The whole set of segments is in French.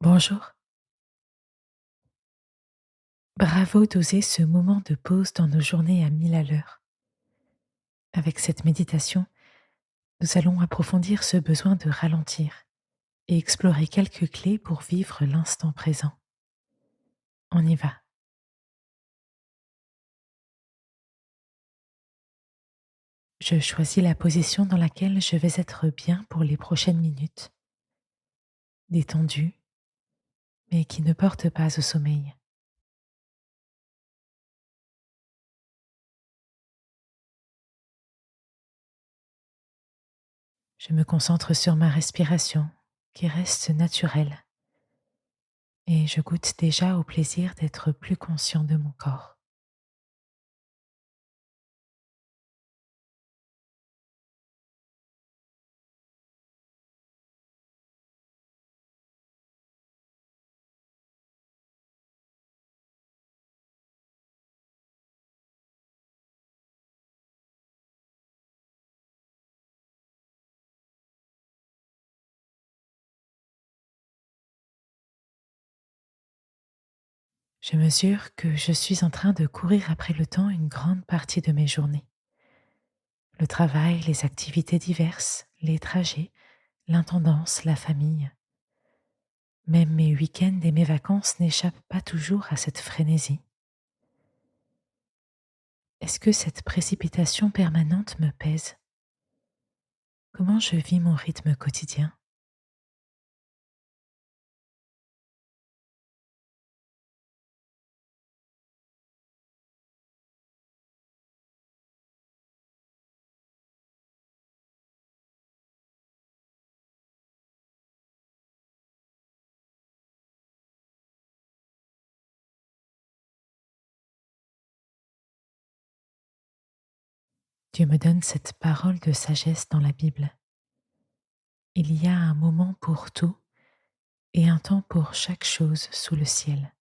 Bonjour, bravo d'oser ce moment de pause dans nos journées à 1000 à l'heure. Avec cette méditation, nous allons approfondir ce besoin de ralentir et explorer quelques clés pour vivre l'instant présent. On y va. Je choisis la position dans laquelle je vais être bien pour les prochaines minutes, détendue, mais qui ne porte pas au sommeil. Je me concentre sur ma respiration, qui reste naturelle, et je goûte déjà au plaisir d'être plus conscient de mon corps. Je mesure que je suis en train de courir après le temps une grande partie de mes journées. Le travail, les activités diverses, les trajets, l'intendance, la famille. Même mes week-ends et mes vacances n'échappent pas toujours à cette frénésie. Est-ce que cette précipitation permanente me pèse? Comment je vis mon rythme quotidien? Dieu me donne cette parole de sagesse dans la Bible. Il y a un moment pour tout et un temps pour chaque chose sous le ciel.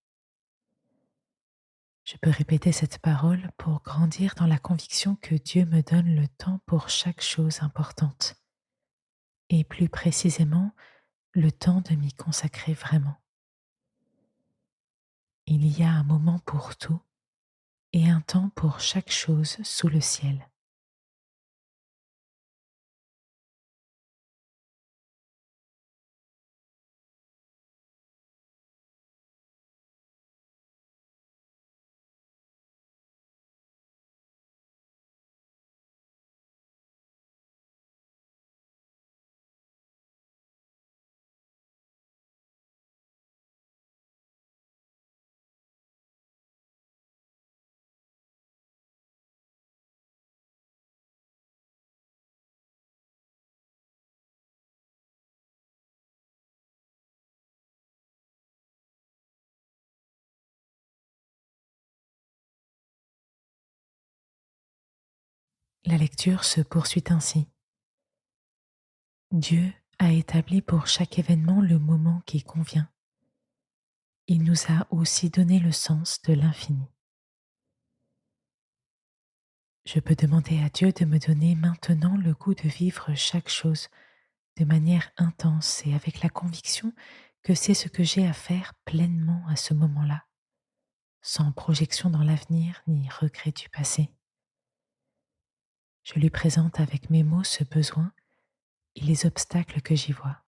Je peux répéter cette parole pour grandir dans la conviction que Dieu me donne le temps pour chaque chose importante et plus précisément le temps de m'y consacrer vraiment. Il y a un moment pour tout et un temps pour chaque chose sous le ciel. La lecture se poursuit ainsi. Dieu a établi pour chaque événement le moment qui convient. Il nous a aussi donné le sens de l'infini. Je peux demander à Dieu de me donner maintenant le goût de vivre chaque chose de manière intense et avec la conviction que c'est ce que j'ai à faire pleinement à ce moment-là, sans projection dans l'avenir ni regret du passé. Je lui présente avec mes mots ce besoin et les obstacles que j'y vois.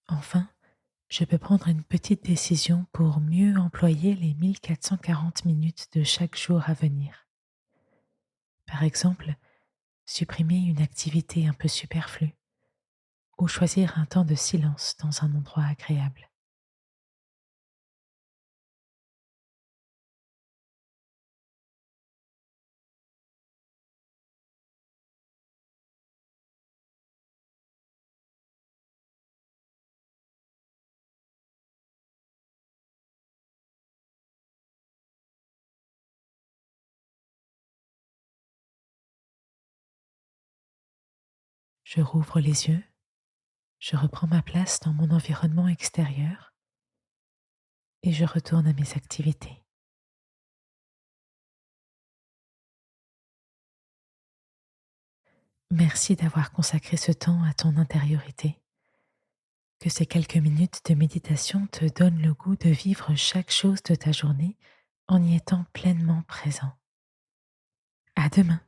Enfin, je peux prendre une petite décision pour mieux employer les 1440 minutes de chaque jour à venir. Par exemple, supprimer une activité un peu superflue ou choisir un temps de silence dans un endroit agréable. Je rouvre les yeux, je reprends ma place dans mon environnement extérieur et je retourne à mes activités. Merci d'avoir consacré ce temps à ton intériorité. Que ces quelques minutes de méditation te donnent le goût de vivre chaque chose de ta journée en y étant pleinement présent. À demain.